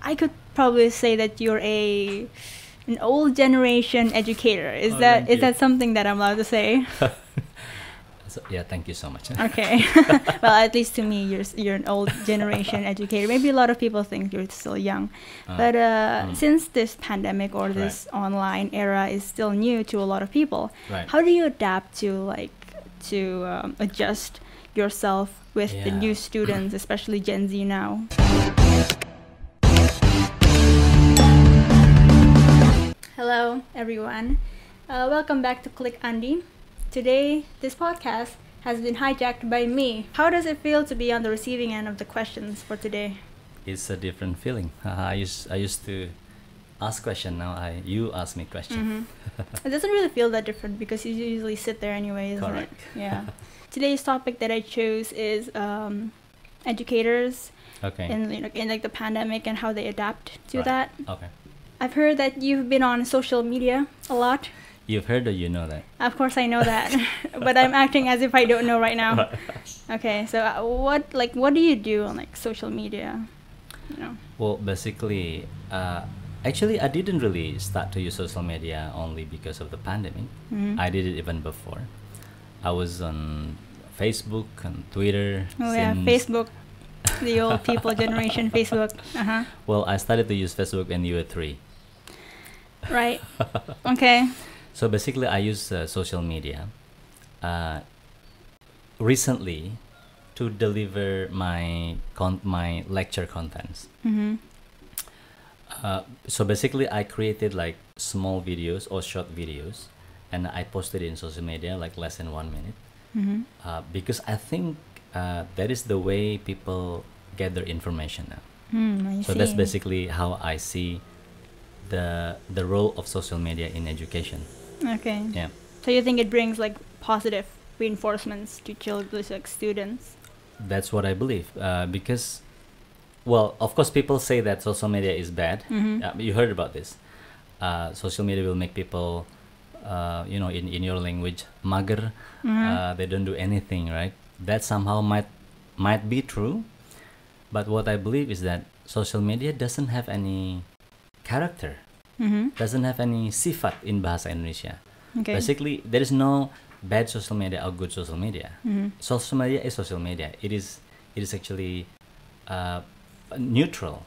I could probably say that you're an old generation educator. Is that something that I'm allowed to say? So, yeah, thank you so much. Okay. Well, at least to me, you're an old generation educator. Maybe a lot of people think you're still young. But since this pandemic or this online era is still new to a lot of people, how do you adapt to adjust yourself with the new students, especially Gen Z now? Hello, everyone. Welcome back to Klik Andi. Today, this podcast has been hijacked by me. How does it feel to be on the receiving end of the questions for today? It's a different feeling. I used to ask question. Now you ask me question. It doesn't really feel that different because you usually sit there anyway, isn't it? Yeah. Today's topic that I chose is educators in like the pandemic and how they adapt to that. Okay. I've heard that you've been on social media a lot. You've heard or you know that? Of course I know that, but I'm acting as if I don't know right now. Okay, so what do you do on like social media? You know. Well, basically, actually, I didn't really start to use social media only because of the pandemic. I did it even before. I was on Facebook and Twitter. Oh yeah, Facebook, the old people generation Facebook. Well, I started to use Facebook when you were 3. Right. Okay. So basically, I use social media recently to deliver my lecture contents. So basically, I created like small videos or short videos, and I posted it in social media like less than 1 minute, because I think that is the way people get their information now. So that's basically how I see the role of social media in education. Okay. Yeah. So you think it brings like positive reinforcements to children, like students? That's what I believe. Because, well, of course, people say that social media is bad. You heard about this. Social media will make people, in your language, mager. They don't do anything, right? That somehow might be true. But what I believe is that social media doesn't have any character. Doesn't have any sifat in bahasa Indonesia. Okay. Basically, there is no bad social media or good social media. Social media is social media. It is actually neutral.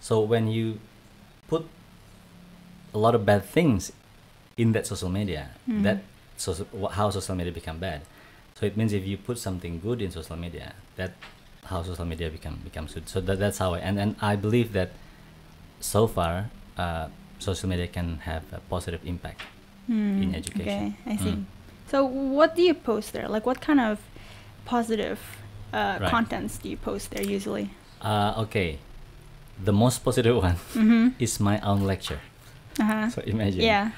So when you put a lot of bad things in that social media, how social media become bad. So it means if you put something good in social media, that how social media becomes good. So that's how and I believe that so far social media can have a positive impact in education. Okay, I see. So what do you post there? Like what kind of positive contents do you post there usually? Okay, the most positive one is my own lecture. So imagine. Yeah.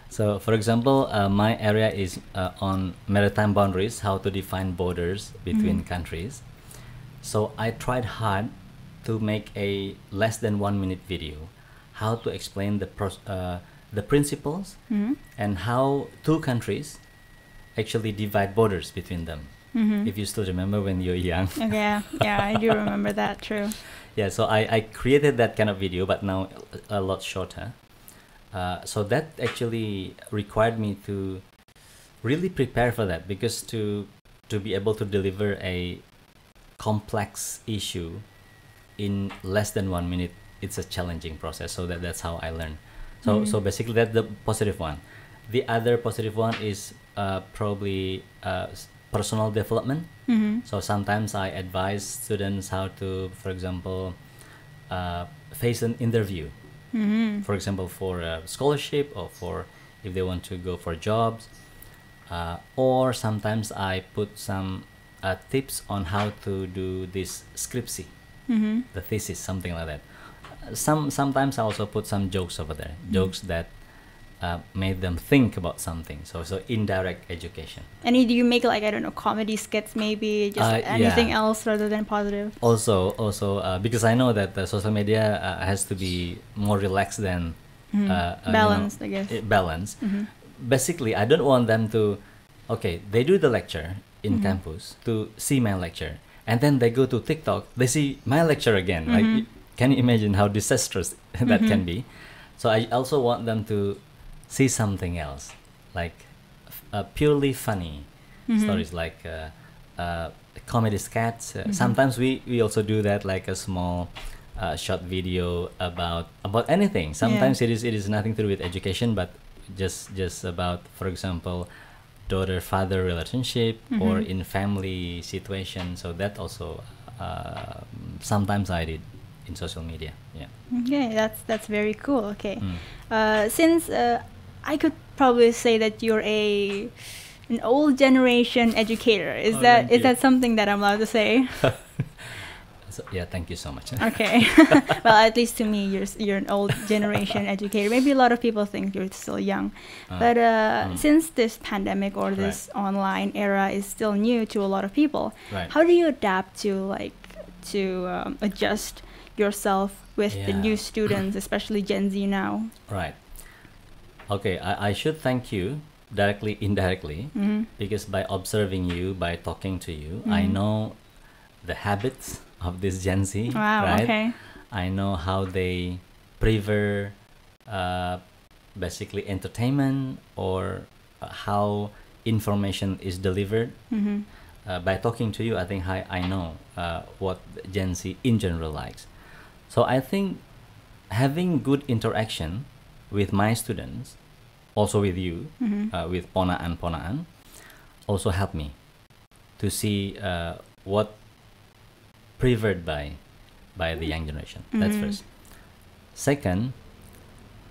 So for example, my area is on maritime boundaries, how to define borders between countries. So I tried hard to make a less than 1 minute video, how to explain the principles and how 2 countries actually divide borders between them. If you still remember when you're young. Okay, yeah, I do remember that. True. Yeah, so I created that kind of video, but now a lot shorter. So that actually required me to really prepare for that, because to be able to deliver a complex issue in less than 1 minute, it's a challenging process. So that's how I learned. So basically that's the positive one. The other positive one is probably personal development. So sometimes I advise students how to, for example, face an interview. For example, for a scholarship or for if they want to go for jobs. Or sometimes I put some tips on how to do this skripsi, the thesis, something like that. Sometimes I also put some jokes over there, jokes that made them think about something. So indirect education. And do you make like, I don't know, comedy skits maybe, just anything else rather than positive? Also because I know that the social media has to be more relaxed than balanced, I guess. Balanced. Basically, I don't want them to, they do the lecture in campus to see my lecture, and then they go to TikTok, they see my lecture again. Like, can you imagine how disastrous that can be? So I also want them to see something else, like purely funny stories, like comedy sketch. Sometimes we also do that, like a small short video about anything. Sometimes it is nothing to do with education, but just about, for example, daughter-father relationship or in family situation. So that also sometimes I did in social media. Yeah. Okay, that's very cool. Okay, since I could probably say that you're an old generation educator. Is that something that I'm allowed to say? So, yeah, thank you so much. Okay. Well, at least to me, you're an old generation educator. Maybe a lot of people think you're still young, but since this pandemic or this online era is still new to a lot of people, how do you adapt to adjust yourself with the new students, especially Gen Z now? Right. Okay, I should thank you directly, indirectly, because by observing you, by talking to you, I know the habits of this Gen Z. Wow, right? Okay. I know how they prefer basically entertainment, or how information is delivered. By talking to you, I think I know what Gen Z in general likes. So I think having good interaction with my students, also with you, with ponaan, also helped me to see what preferred by the young generation. That's first. Second,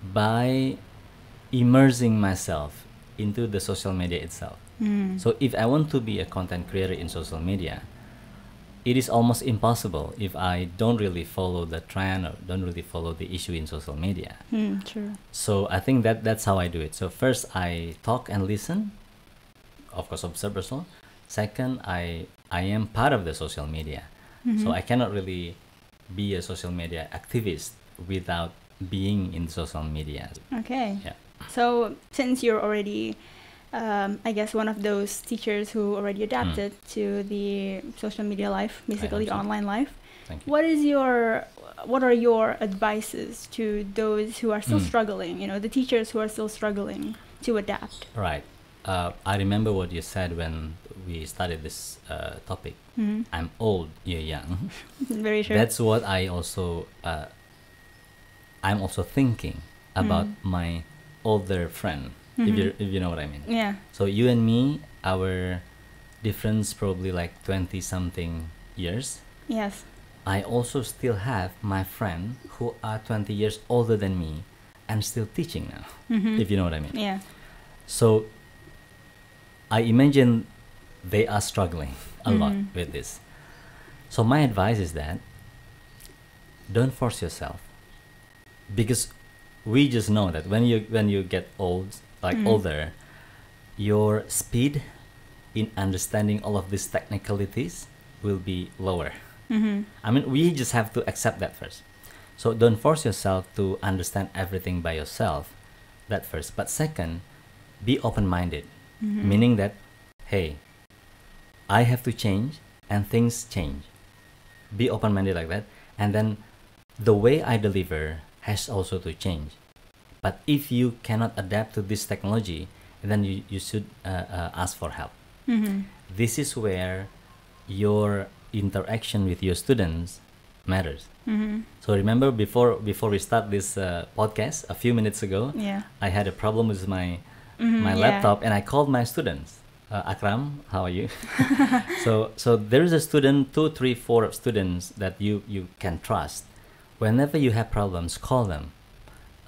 by immersing myself into the social media itself. So if I want to be a content creator in social media, it is almost impossible if I don't really follow the trend or don't really follow the issue in social media. True. So I think that's how I do it. So first, I talk and listen, of course, observe also. Second, I am part of the social media. So I cannot really be a social media activist without being in social media. Okay. Yeah. So since you're already, I guess, one of those teachers who already adapted to the social media life, basically the online life, Thank you. what are your advices to those who are still struggling? The teachers who are still struggling to adapt. Right. I remember what you said when we started this topic. I'm old, you're young. Very true. That's what I also I'm also thinking about my older friend, if you know what I mean. Yeah. So you and me, our difference probably like 20 something years. Yes. I also still have my friend who are 20 years older than me and still teaching now, if you know what I mean. Yeah. So I imagine they are struggling a lot with this. So my advice is that don't force yourself, because we just know that when you get old, older, your speed in understanding all of these technicalities will be lower. I mean, we just have to accept that first. So don't force yourself to understand everything by yourself. That first. But second, be open-minded, meaning that, hey, I have to change and things change. Be open-minded like that. And then the way I deliver has also to change. But if you cannot adapt to this technology, then you should ask for help. This is where your interaction with your students matters. So remember, before we start this podcast a few minutes ago, I had a problem with my laptop, and I called my students. Akram, how are you? So there is a student, 2, 3, 4 students that you can trust. Whenever you have problems, call them.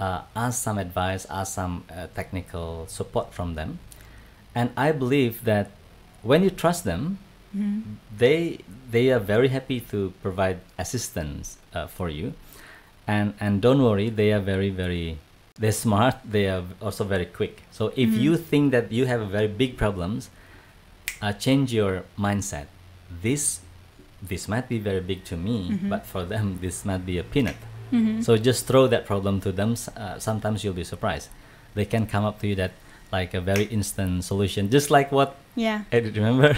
Ask some advice, ask some technical support from them. And I believe that when you trust them, they are very happy to provide assistance for you. And don't worry, they are they're smart, they are also very quick. So if you think that you have a very big problems, change your mindset. This might be very big to me, but for them this might be a peanut. So just throw that problem to them. Sometimes you'll be surprised. They can come up to you that like a very instant solution, just like what I remember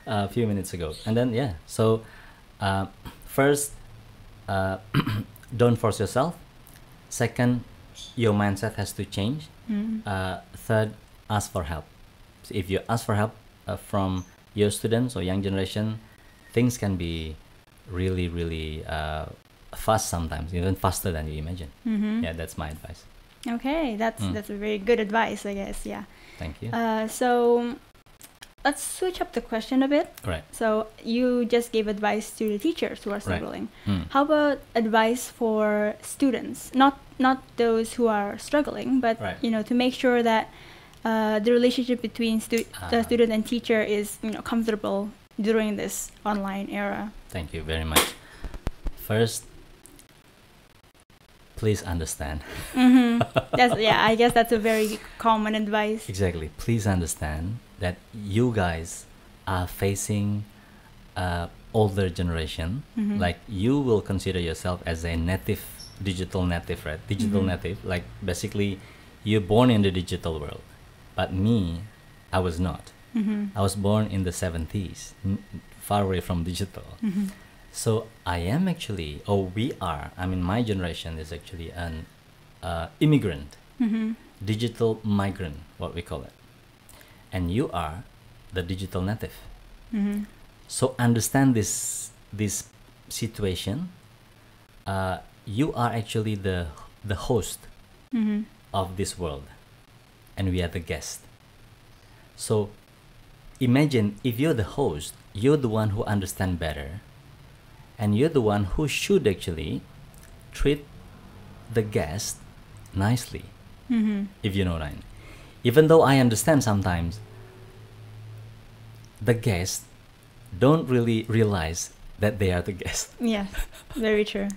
a few minutes ago. And then so first, uh, don't force yourself. Second, your mindset has to change. Third, ask for help. So if you ask for help from your students or young generation, things can be really, really fast sometimes, even faster than you imagine. Yeah, that's my advice. Okay, that's a very good advice, I guess. Yeah. Thank you. So let's switch up the question a bit. Right. So you just gave advice to the teachers who are struggling. Right. How about advice for students? Not those who are struggling, but Right. to make sure that the relationship between the student and teacher is comfortable during this online era. Thank you very much. First, please understand. I guess that's a very common advice. Exactly. Please understand that you guys are facing older generation. Like, you will consider yourself as a digital native, right? Digital native. Like, basically, you're born in the digital world. But me, I was not. I was born in the 70s, far away from digital. So I am actually, or we are, I mean, my generation is actually an immigrant, digital migrant, what we call it. And you are the digital native. So understand this situation. You are actually the host of this world, and we are the guest. So imagine if you're the host, you're the one who understands better, and you're the one who should actually treat the guest nicely, if you know what I mean. Even though I understand sometimes the guests don't really realize that they are the guest. Yes, very true.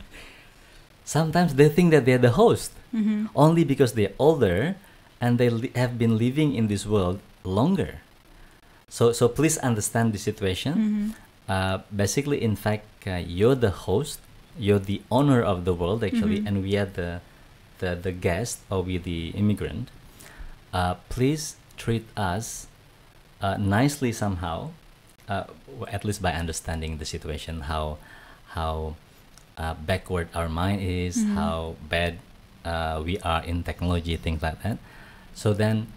Sometimes they think that they're the host, only because they're older and they have been living in this world longer. So please understand the situation. Basically, in fact, you're the host, you're the owner of the world actually, and we are the guest, or we the immigrant. Please treat us nicely somehow, at least by understanding the situation, how backward our mind is, how bad we are in technology, things like that. So then,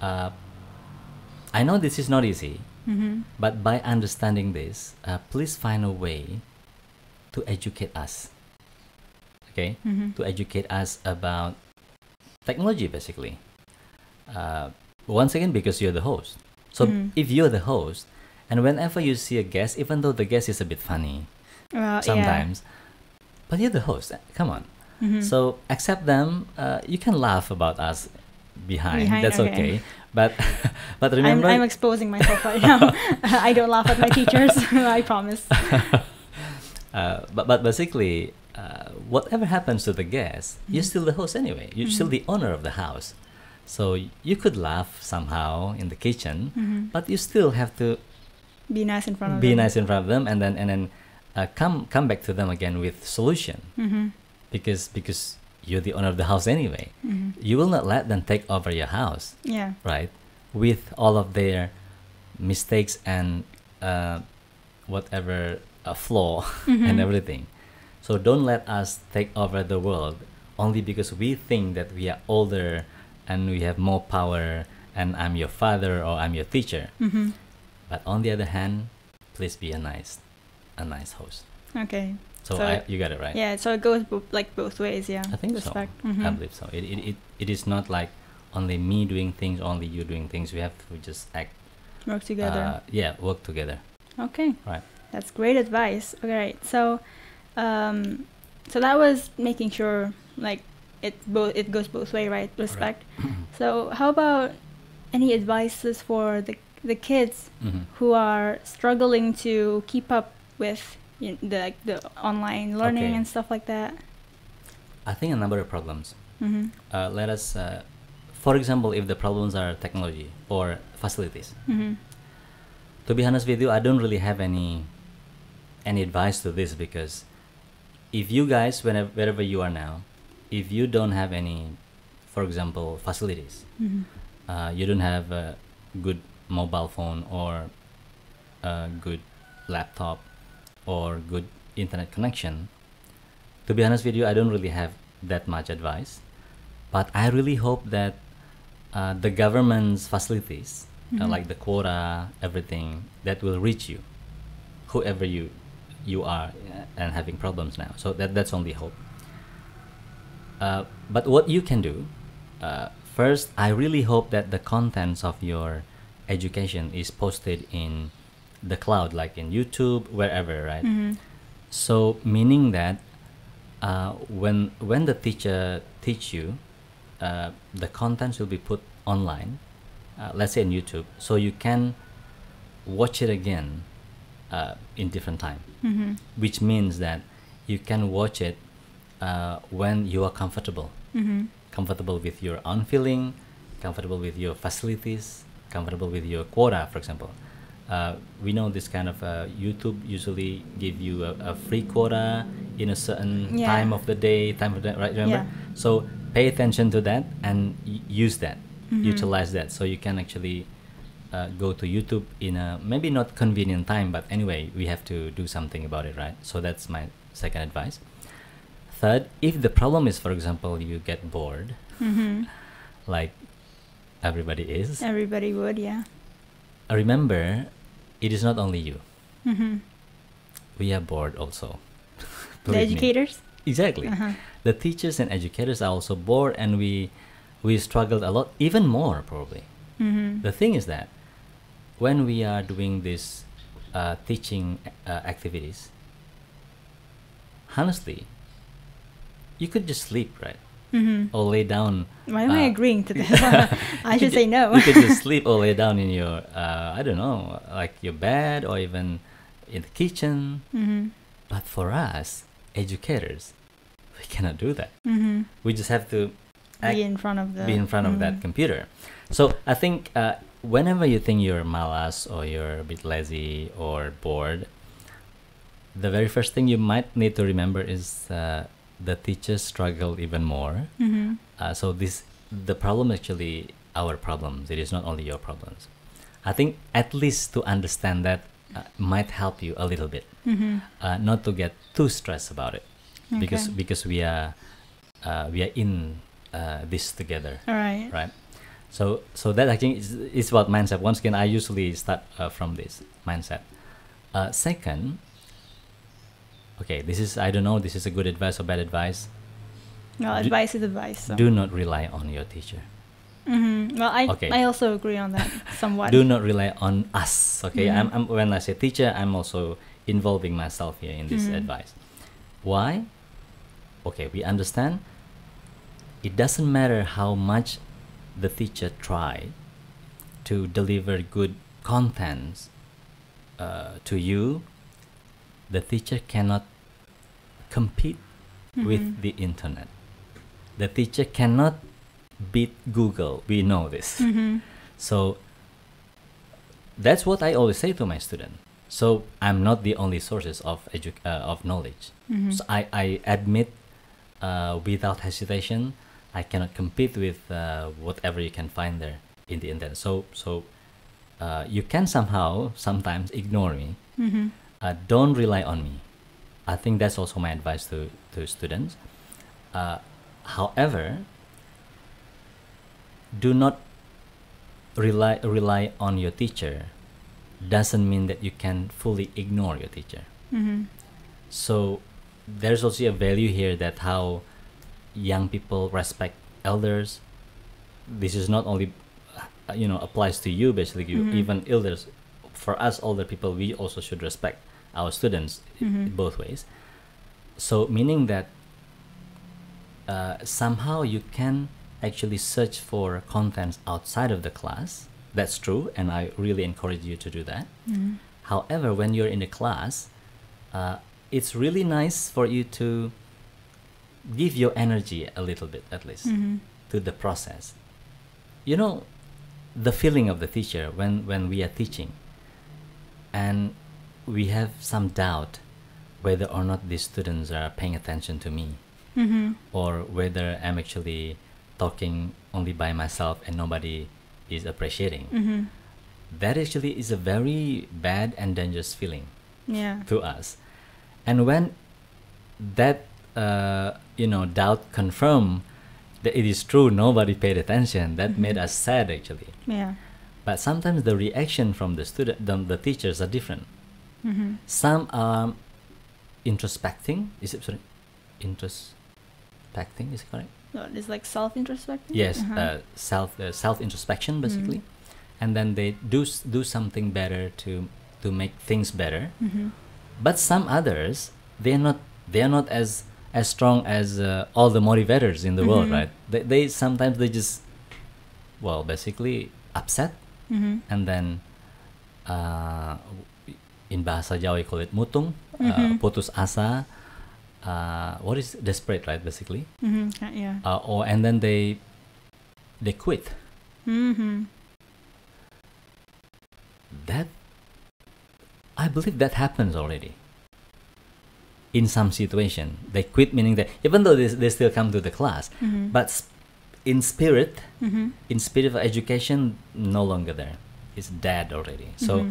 I know this is not easy, but by understanding this, please find a way to educate us. Okay, to educate us about technology, basically. Once again, because you're the host. So if you're the host, and whenever you see a guest, even though the guest is a bit funny sometimes, but you're the host. Come on. So accept them. You can laugh about us behind. That's okay. But remember, I'm exposing myself right now. I don't laugh at my teachers. I promise. But basically, whatever happens to the guest, you're still the host anyway. You're still the owner of the house. So you could laugh somehow in the kitchen, but you still have to be nice in front of them. Be nice in front of them, and then come back to them again with solution. Because you're the owner of the house anyway. You will not let them take over your house. Yeah. Right? With all of their mistakes and whatever flaw and everything. So don't let us take over the world only because we think that we are older and we have more power and I'm your father or I'm your teacher. But on the other hand, please be a nice host. Okay. So you got it right. Yeah, so it goes both ways, yeah. I think Respect. so. I believe so. It is not like only me doing things, only you doing things. We have to just work together. Work together. Okay. Right. That's great advice. Okay, right. So so that was making sure it goes both way, right? Respect. Right. So how about any advices for the kids who are struggling to keep up with the online learning and stuff like that? I think a number of problems. Let us, for example, if the problems are technology or facilities. To be honest with you, I don't really have any advice to this, because if you guys, wherever you are now, if you don't have any, for example, facilities, you don't have a good mobile phone or a good laptop or good internet connection, to be honest with you, I don't really have that much advice, but I really hope that the government's facilities, like the quota, everything, that will reach you, whoever you are and having problems now. So that's only hope. But what you can do, first, I really hope that the contents of your education is posted in the cloud, like in YouTube, wherever, right? So meaning that when the teacher teach you, the contents will be put online, let's say in YouTube, so you can watch it again in different time, which means that you can watch it when you are comfortable, comfortable with your own feeling, comfortable with your facilities, comfortable with your quota, for example. We know this kind of YouTube usually give you a free quota in a certain time of the day, right? Remember? So pay attention to that and use that, utilize that, so you can actually go to YouTube in a maybe not convenient time, but anyway, we have to do something about it, right? So that's my second advice. Third, if the problem is, for example, you get bored, like everybody is. Everybody would, yeah. Remember, it is not only you. We are bored also. The educators? Exactly. The teachers and educators are also bored, and we struggled a lot, even more probably. The thing is that when we are doing this teaching activities, honestly, you could just sleep, right? Or lay down. Why am I agreeing to this? I should say no. You could just sleep or lay down in your, I don't know, like your bed or even in the kitchen. But for us, educators, we cannot do that. We just have to be in front of that computer. So I think whenever you think you're malas or you're a bit lazy or bored, the very first thing you might need to remember is the teachers struggle even more. So the problem actually our problems. It is not only your problems. I think at least to understand that might help you a little bit, not to get too stressed about it, because we are in this together. All right. Right. So that I think is about mindset. Once again, I usually start from this mindset. Second, okay, this is, I don't know, this is a good advice or bad advice. No, advice is advice. So. Do not rely on your teacher. Well, I also agree on that somewhat. Do not rely on us. Okay, I'm when I say teacher, I'm also involving myself here in this advice. Why? Okay, we understand. It doesn't matter how much the teacher tried to deliver good contents to you. The teacher cannot compete with the internet. The teacher cannot beat Google. We know this. So that's what I always say to my student. So I'm not the only sources of knowledge. So I admit without hesitation, I cannot compete with whatever you can find there in the internet. So you can sometimes ignore me. Don't rely on me. I think that's also my advice to students. However, do not rely on your teacher. Doesn't mean that you can fully ignore your teacher. So there's also a value here that how young people respect elders. This is not only applies to you, basically even elders. For us older people, we also should respect our students both ways. So meaning that somehow you can actually search for contents outside of the class. That's true, and I really encourage you to do that. However, when you're in the class, it's really nice for you to give your energy a little bit, at least, to the process. You know, the feeling of the teacher when we are teaching, and we have some doubt whether or not these students are paying attention to me, or whether I'm actually talking only by myself and nobody is appreciating. That actually is a very bad and dangerous feeling to us. And when that doubt confirm that it is true, nobody paid attention. That made us sad actually. Yeah. But sometimes the reaction from the student, the teachers are different. Some are introspecting. Is it, sorry, introspecting? Is it correct? No, it's like self-introspecting. Yes, self introspection basically, and then they do something better to make things better. But some others, they are not as strong as all the motivators in the world, right? They sometimes they just basically upset, and then in bahasa Jawa we call it mutung, putus asa. What is desperate, right? Basically, Yeah. And then they quit. That, I believe that happens already. In some situation, they quit, meaning that even though they still come to the class, but in spirit of education, no longer there. It's dead already. So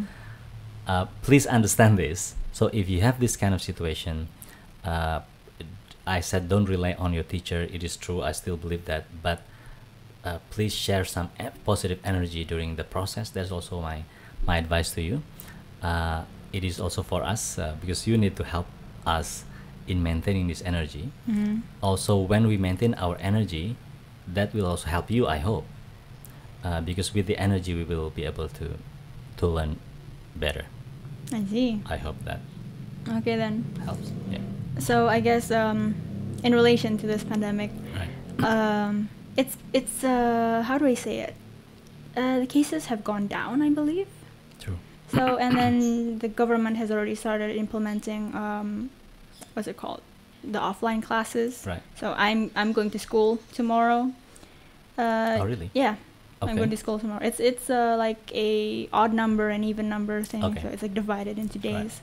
please understand this. So if you have this kind of situation, I said don't rely on your teacher. It is true, I still believe that, but please share some positive energy during the process. That's also my advice to you. It is also for us, because you need to help us in maintaining this energy. Also, when we maintain our energy, that will also help you, I hope, because with the energy we will be able to learn better. I see. I hope that Okay, then. helps. Yeah. So I guess in relation to this pandemic, Right. it's how do I say it? The cases have gone down, I believe. True. So and then the government has already started implementing what's it called? The offline classes. Right. So I'm going to school tomorrow. Oh, really? Yeah. I'm Okay. going to school tomorrow. It's like a odd number and even number thing. Okay. So it's like divided into Right. days.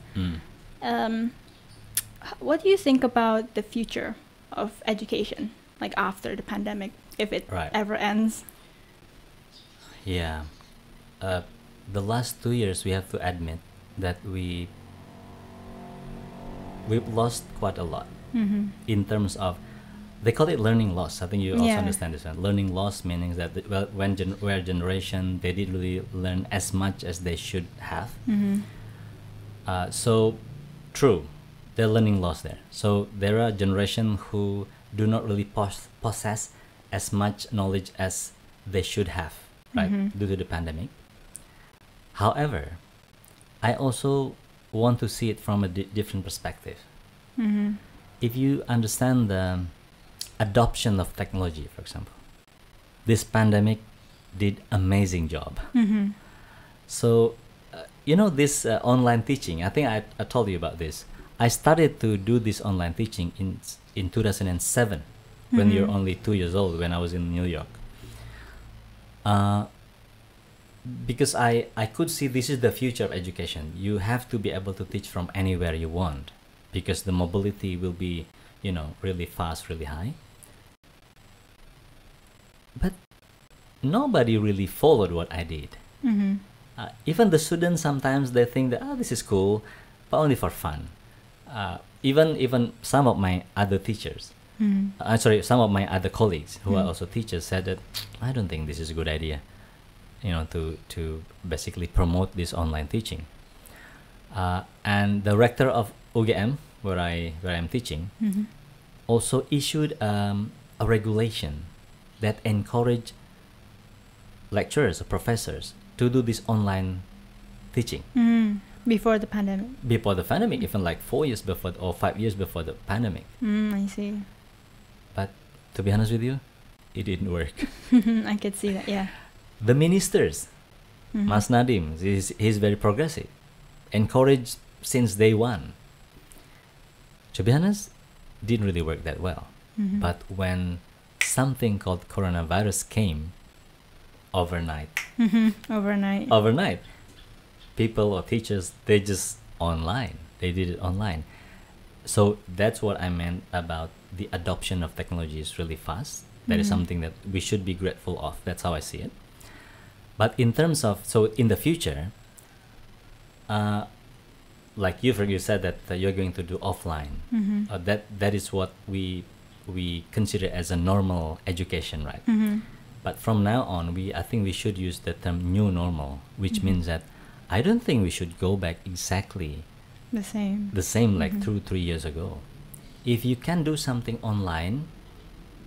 What do you think about the future of education, like after the pandemic, if it Right. ever ends? Yeah. The last 2 years, we have to admit that we've lost quite a lot in terms of, they call it learning loss. I think you also Yeah. understand this one. Learning loss meaning that when we're generation, they didn't really learn as much as they should have. So true, they're learning loss there. So there are generation who do not really possess as much knowledge as they should have, right, due to the pandemic. However, I also want to see it from a different perspective. If you understand the adoption of technology, for example, this pandemic did amazing job. So, this online teaching, I think I told you about this. I started to do this online teaching in 2007, when you're only 2 years old, when I was in New York. Because I could see this is the future of education. You have to be able to teach from anywhere you want, because the mobility will be, really fast, really high. But nobody really followed what I did. Even the students, sometimes they think that, this is cool, but only for fun. Even some of my other teachers, some of my other colleagues who are also teachers said that, I don't think this is a good idea, to basically promote this online teaching. And the rector of UGM, where I'm teaching, also issued a regulation that encourage lecturers or professors to do this online teaching. Before the pandemic. Before the pandemic, even like 4 years before or 5 years before the pandemic. I see. But to be honest with you, it didn't work. I could see that, yeah. The ministers, Mas Nadim, he's very progressive, encouraged since day one. To be honest, didn't really work that well. But when something called coronavirus came overnight, overnight, people or teachers, they just online. They did it online. So that's what I meant about the adoption of technology is really fast. That is something that we should be grateful of. That's how I see it. But in terms of, so in the future, like you said that you're going to do offline. That is what we consider as a normal education, right? But from now on, I think we should use the term new normal, which means that I don't think we should go back exactly the same like 2-3 years ago. If you can do something online,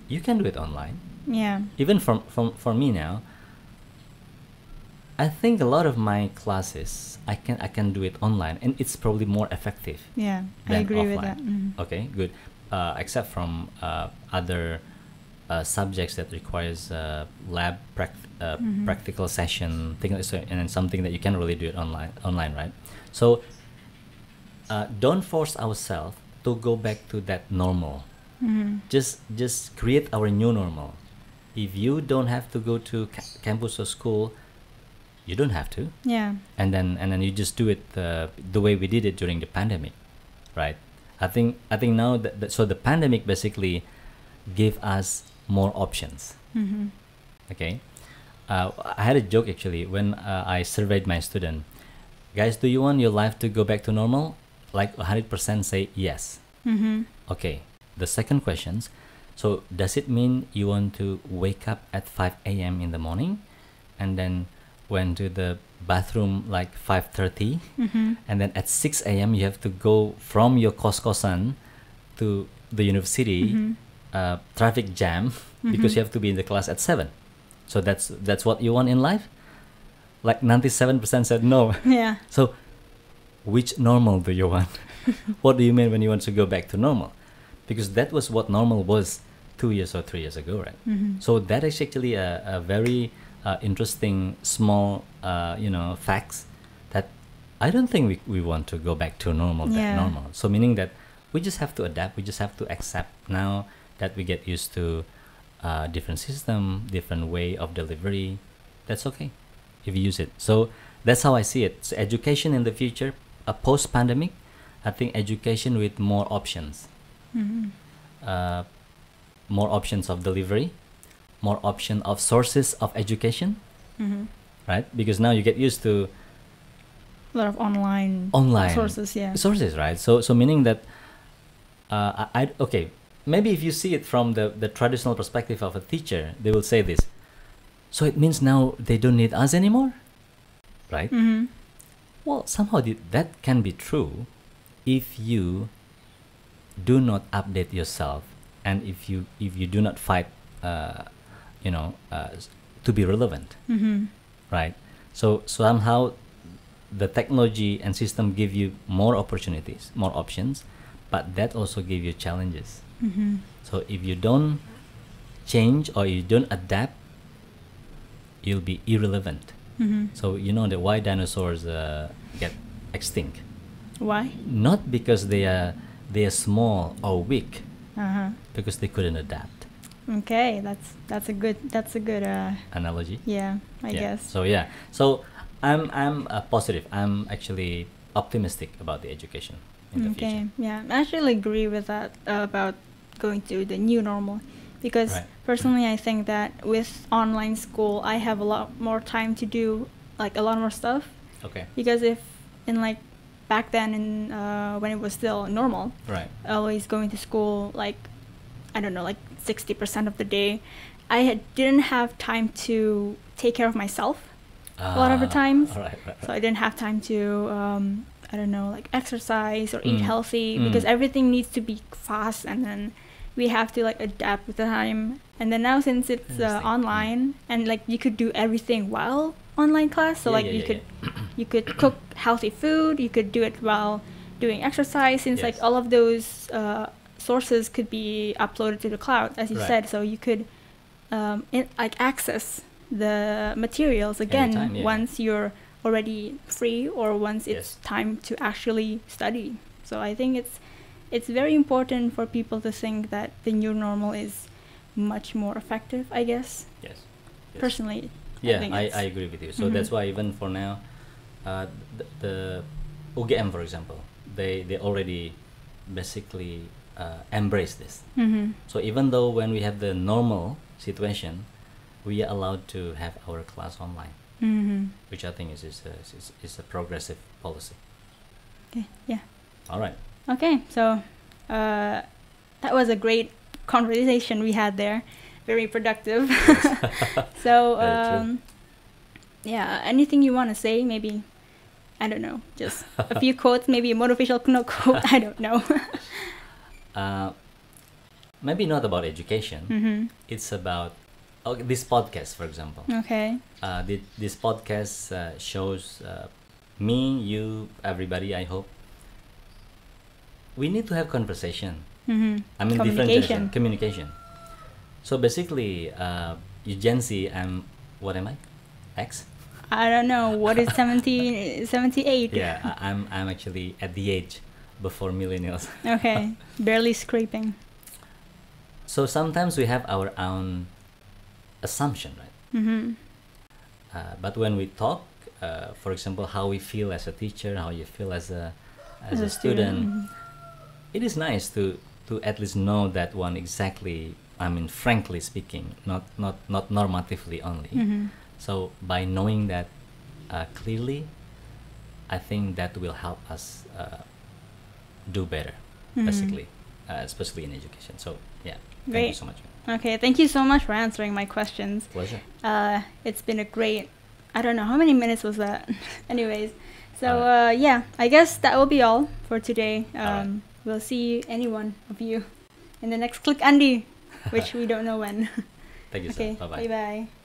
you can do it online. Yeah. Even for me now, I think a lot of my classes I can do it online, and it's probably more effective. Yeah, I than agree offline. with that. Okay, good. Except from other subjects that requires lab practical session, things like so, and then something that you can really do it online, right? So don't force ourselves to go back to that normal. Just create our new normal. If you don't have to go to campus or school, you don't have to. Yeah. And then you just do it the way we did it during the pandemic, right? I think now so the pandemic basically gave us more options. Okay. I had a joke actually when I surveyed my student. Guys, do you want your life to go back to normal? Like 100% say yes. Okay. The second questions. So does it mean you want to wake up at 5 a.m. in the morning and then went to the bathroom like 5:30 and then at 6 a.m. you have to go from your kos-kosan to the university, traffic jam because you have to be in the class at 7. So that's what you want in life? Like 97% said no. Yeah. So which normal do you want? What do you mean when you want to go back to normal? Because that was what normal was 2 years or 3 years ago, right? So that is actually a very interesting small facts that I don't think we want to go back to normal. That normal. So meaning that we just have to adapt. We just have to accept now that we get used to different system, different way of delivery. That's okay if you use it. So that's how I see it. So education in the future, post pandemic, I think education with more options. More options of delivery, more option of sources of education, right? Because now you get used to a lot of online sources, sources, right? So meaning that okay, maybe if you see it from the traditional perspective of a teacher, they will say this. So it means now they don't need us anymore, right? Well, somehow that can be true if you do not update yourself and if you do not fight to be relevant, right? So somehow the technology and system give you more opportunities, more options, but that also give you challenges. So if you don't change or you don't adapt, you'll be irrelevant. So you know that why dinosaurs get extinct? Why? Not because they are small or weak, because they couldn't adapt. Okay, that's a good analogy. Yeah, I guess. So I'm positive. I'm actually optimistic about the education in the future. Yeah, I actually agree with that about going to the new normal, because personally I think that with online school I have a lot more time to do like a lot more stuff. Okay. Because if in like back then in when it was still normal, always going to school like I don't know, like 60% of the day, I didn't have time to take care of myself a lot of the times. So I didn't have time to I don't know, like exercise or eat healthy, because everything needs to be fast, and then we have to like adapt with the time. And then now since it's online and like you could do everything while online class, so you could cook healthy food, you could do it while doing exercise, since like all of those sources could be uploaded to the cloud, as you said, so you could access the materials again anytime, once you're already free or once it's time to actually study. So I think it's very important for people to think that the new normal is much more effective, I guess. Yes. Personally. I agree with you. So that's why even for now, the UGM, for example, they already basically embrace this. So even though when we have the normal situation, we are allowed to have our class online, which I think is a progressive policy. Okay. Yeah. All right. Okay. So that was a great conversation we had there. Very productive. So yeah, anything you want to say? Maybe, I don't know, just a few quotes, maybe a motivational quote. I don't know. Maybe not about education. Mm-hmm. It's about this podcast, for example. Okay. This podcast shows me, you, everybody, I hope. We need to have conversation. Mm-hmm. I mean, Communication. Communication. So basically, you Gen Z, what am I? X? I don't know. What is 78? Yeah, I'm actually at the age before millennials. Okay. Barely scraping. So sometimes we have our own assumption, right? Mm-hmm. But when we talk, for example, how we feel as a teacher, how you feel as a student, Mm-hmm. it is nice to at least know that one exactly. I mean, frankly speaking, not normatively only. Mm-hmm. So by knowing that clearly, I think that will help us do better, Mm-hmm. basically, especially in education. So yeah, thank Great. you so much. Okay, thank you so much for answering my questions. Pleasure. It's been a great, I don't know, how many minutes was that? Anyways, so yeah, I guess that will be all for today. Alright. We'll see any one of you in the next Klik Andi, which we don't know when. Thank you, Okay, sir. Bye-bye. bye-bye.